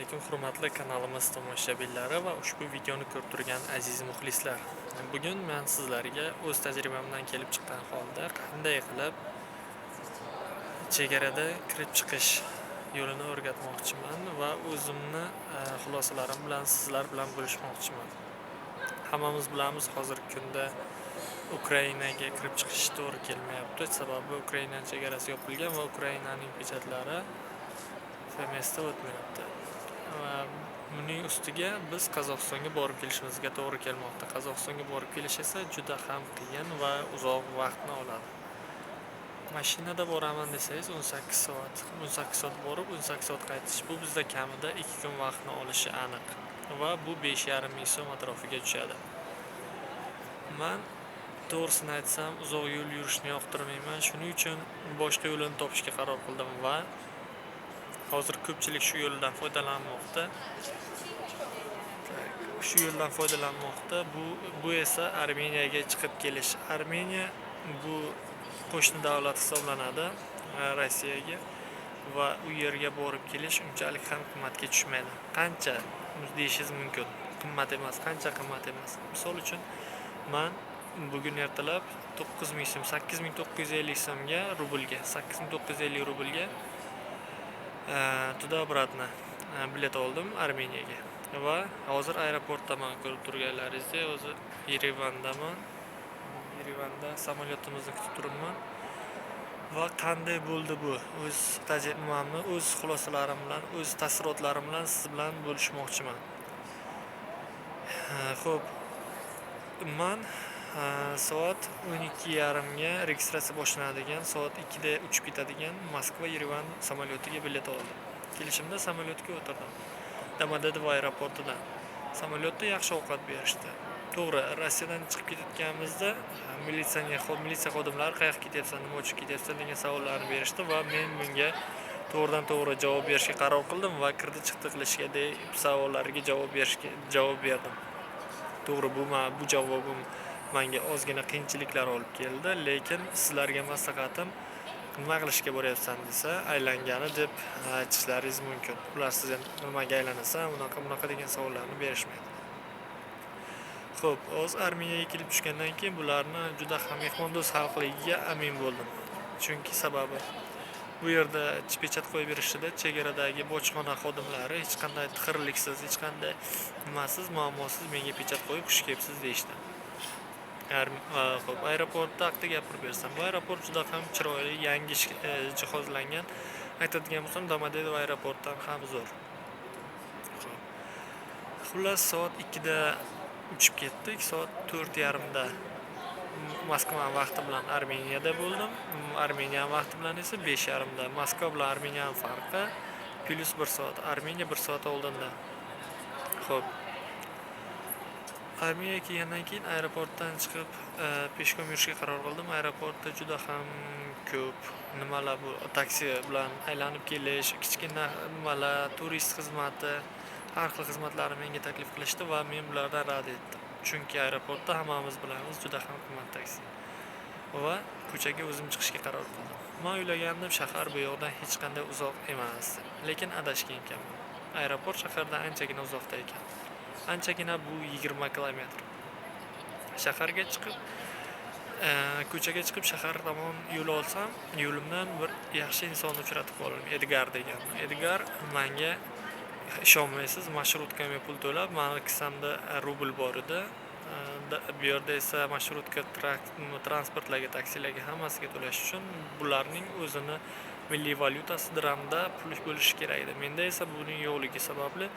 Assalomu alaykum hurmatli kanalimiz tomoshabinlari va ushbu videoni ko'rib turgan aziz muxlislar. Bugun men sizlarga o'z tajribamdan kelib chiqqan holda qanday qilib chegarada kirib chiqish yo'lini o'rgatmoqchiman va o'zimni xulosalarim bilan sizlar bilan bo'lishmoqchiman. Hammamiz bilamiz, hozirgi kunda Ukrainaga kirib chiqish to'g'ri kelmayapti. Sababi Ukraina chegarasi yopilgan va Ukrainaning pechatlari FMSda o'tmayapti. Buning ustiga biz Qozog'istonga borib kelishimizga to'g'ri kelmoqda. Qozog'istonga borib kelish esa juda ham qiyin va uzoq vaqtni oladi. Mashinada boraman desangiz 18 soat. 18 soat borib, 18 soat qaytish. Bu bizda kamida 2 kun vaqtni olishi aniq va bu 5,5 ming so'm atrofiga tushadi. Men to'g'risini aytsam, uzoq yo'l yurishni yoqtirmayman. Shuning uchun boshqa yo'lini topishga qaror qildim va hozir ko'pchilik shu yo'ldan foydalanmoqda. Shu yo'ldan foydalanmoqda. Bu esa Armeniyaga chiqib kelish. Armeniya bu qo'shni davlat hisoblanadi Rossiyaga va u yerga borib kelish unchalik ham qimmatga tushmaydi. Qancha deyishingiz mumkin. Qimmat emas, qancha qimmat emas. Misol uchun men bugun ertalab 9,000 so'm, 8,950 so'mga rublga, 8,950 rublga tуда-обратно bilet oldim Armeniyaga va hozir aeroportdaman. Ko'rib turganlaringizdek, o'zi Yerevandaman. Yerevanda samolyotimizni kutib turibman. Va qanday bo'ldi bu? O'z tajribamni, o'z xulosalarim bilan, o'z taassurotlarim bilan siz bilan bo'lishmoqchiman. Xo'p, men soat 12:30 ga registratsiya boshlanadigan, soat 2 da uchib ketadigan Moskva Yerevan samolyotiga bilet oldim. Kelishimda samolyotga o'tirdim. Domodedovo aeroportidan. Samolyotda yaxshi ovqat berishdi. To'g'ri, Rossiyadan chiqib ketayotganimizda militsiya xodimlari qayoqqa ketyapsan, nima uchun ketyapsan degan savollarni berishdi va men bunga to'g'ridan-to'g'ri javob berishga qaror qildim va kirdi-chiqdi qilishga savollariga javob berdim. To'g'ri, bu javobim menga ozgina qiyinchiliklar olib keldi, lekin sizlarga maslahatim, nima qilishga boryapsan desa, aylangani deb aytishlaringiz mumkin. Ular sizga nimaga aylanasan, bunaqa degan savollarni berishmaydi. Xo'p, o'z Armiyaga kelib tushgandan keyin bularni juda ham mehmondo'st xalqligiga amin bo'ldim. Chunki sababi bu yerda pechat qo'yib berishida chegaradagi bojxona xodimlari hech qanday tixirliksiz, hech qanday nimasiz, muammosiz menga pechat qo'yib xush kelibsiz deyishdi. Xo'p, aeroportda haqida gapirib bersam, bu aeroport juda ham chiroyli, yangi jihozlangan. Aytadigan bo'lsam, Domodedovo aeroportdan ham zo'r. Xullas, soat 2 da uchib ketdik. Soat 4:30 da Moskva vaqti bilan Armeniyada bo'ldim. Armeniya vaqti bilan esa 5:30 da. Moskva bilan Armeniya farqi plus 1 soat. Armeniya 1 soat oldinda. Xo'p. Armeniyaga kelgandan keyin aeroportdan chiqib peshkom yurishga qaror qildim. Aeroportda juda ham ko'p nimalar, bu taksi bilan aylanib kelish, kichkina nimalar, turist xizmati, har xil xizmatlarni menga taklif qilishdi va men bulardan rad etdim. Chunki aeroportda hammamiz bilamiz juda ham qimmat taksi. Va ko'chaga o'zim chiqishga qaror qildim. Men o'ylagandim, shahar bu yoqdan hech qanday uzoq emas, lekin adashgan ekanman. Aeroport shahardan anchagina uzoqda ekan. Anchagina bu 20 kilometr. Shaharga chiqib, ko'chaga chiqib shahar tomon yo'l olsam, yo'limdan bir yaxshi insonni uchratib qoldim, Edgar degan. Edgar menga ishonmaysiz, marshrutkama pul to'lab, meni kissamda rubl bor edi. Bu yerda esa marshrutka transportlarga, taksilarga hammasiga to'lash uchun bularning o'zini milliy valyutasi dirhamda pul bo'lishi kerak edi. Menda esa buning yo'qligi sababli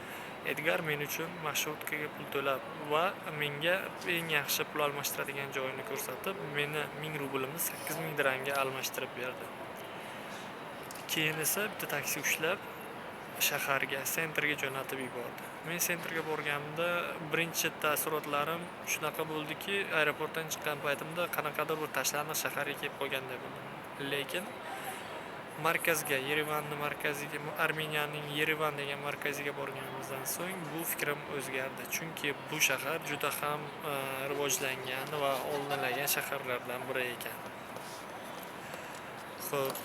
Edgar men uchun marshrutkaga pul to'lab va menga eng yaxshi pul almashtiradigan joyini ko'rsatib, meni 1000 rublimni 8000 dirhamga almashtirib berdi. Keyin esa bitta taksi ushlab shaharga, sentrga jo'natib yubordi. Men sentrga borganimda birinchi taassurotlarim shunaqa bo'ldiki, aeroportdan chiqqan paytimda qanaqadir bir tashlandiq shaharga kelib qolganday bo'ldim. Lekin markazga, Yerevanning markaziga, Armeniyaning Yerevan degan markaziga borganimizdan so'ng bu fikrim o'zgardi. Chunki bu shahar juda ham rivojlangan va oldinlagan shaharlardan biri ekan. Xo'p,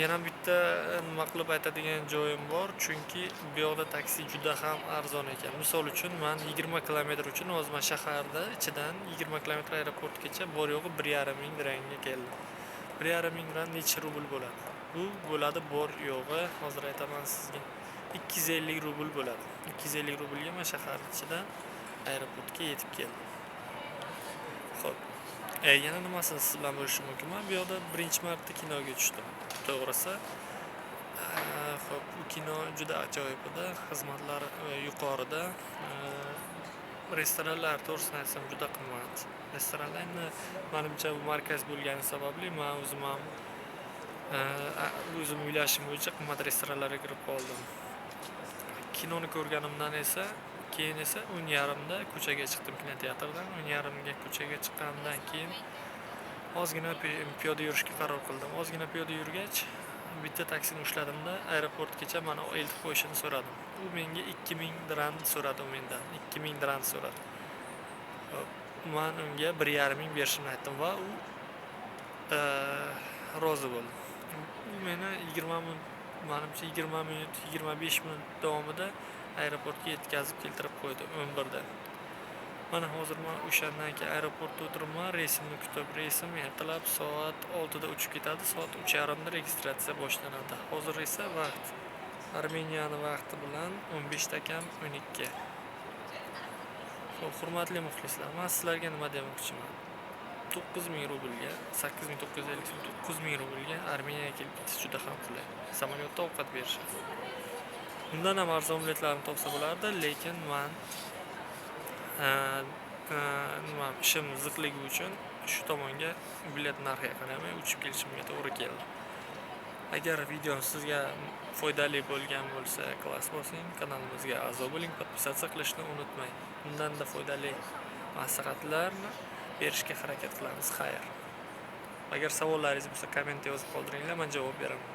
yana bitta bitta nima qilib aytadigan joyim bor, chunki bu yoqda taksi juda ham arzon ekan. Misol uchun men 20 kilometr uchun hozir men shaharda ichidan 20 kilometr aeroportgacha bor yo'g'i 1,5 ming dirhamga keldim. 1,5 ming dirham necha rubl bo'ladi? Bu bo'ladi bor yo'g'i, hozir aytaman sizga. 250 rubl bo'ladi. 250 rublga men shahar ichidan aeroportga yetib keldim. Xo'p. Yana nimasini siz bilan bo'lishim mumkinman? Bu yoqda birinchi marta kinoga tushdim. To'g'risi, xo'p, bu kino juda ajoyib edi. Xizmatlari yuqorida. Restoranlar to'g'risini aytsam juda qimmat. Restoranlar endi menimcha bu markaz bo'lgani sababli men o'zim ham o'zim o'ylashim bo'yicha qimmat restoranlarga kirib qoldim. Kinoni ko'rganimdan esa keyin esa 10:30da ko'chaga chiqdim kinoteatrdan. 10:30ga ko'chaga chiqqandan keyin ozgina piyoda yurishga qaror qildim. Ozgina piyoda yurgach, bitta taksini ushladim-da, aeroportgacha meni eltib qo'yishini so'radim. U menga 2000 dirham so'radi mendan. 2000 dirham so'radi. Men unga 1,5 ming berishimni aytdim va u rozi bo'ldi. U meni 20 minut, menimcha 20 minut, 25 minut davomida aeroportga yetkazib keltirib qo'ydi 11da. Mana hozir men o'shandan keyin aeroportda o'tiribman, reysimni kutib. Reysim ertalab soat 6da uchib ketadi, soat 3:30da registratsiya boshlanadi. Hozir esa vaqt Armeniyaning vaqti bilan 15 kam 12. Xo'p, hurmatli muxlislar, men sizlarga nima demoqchiman? 9000 rublga, 8950 so'm, 9000 rublga Armeniyaga kelib ketish juda ham qulay. Samolyotda ovqat berishadi. Bundan ham arzon biletlarni topsa bo'lardi, lekin men ishim ziqligi uchun shu tomonga bilet narxiga qaramay uchib kelishimga to'g'ri keldi. Agar video sizga foydali bo'lgan bo'lsa, klass bosing, kanalimizga a'zo bo'ling, podpisatsiya qilishni unutmang. Bundan-da foydali maslahatlarni berishga harakat qilamiz. Xayr. Agar savollaringiz bo'lsa, kommentda yozib qoldiringlar, men javob beraman.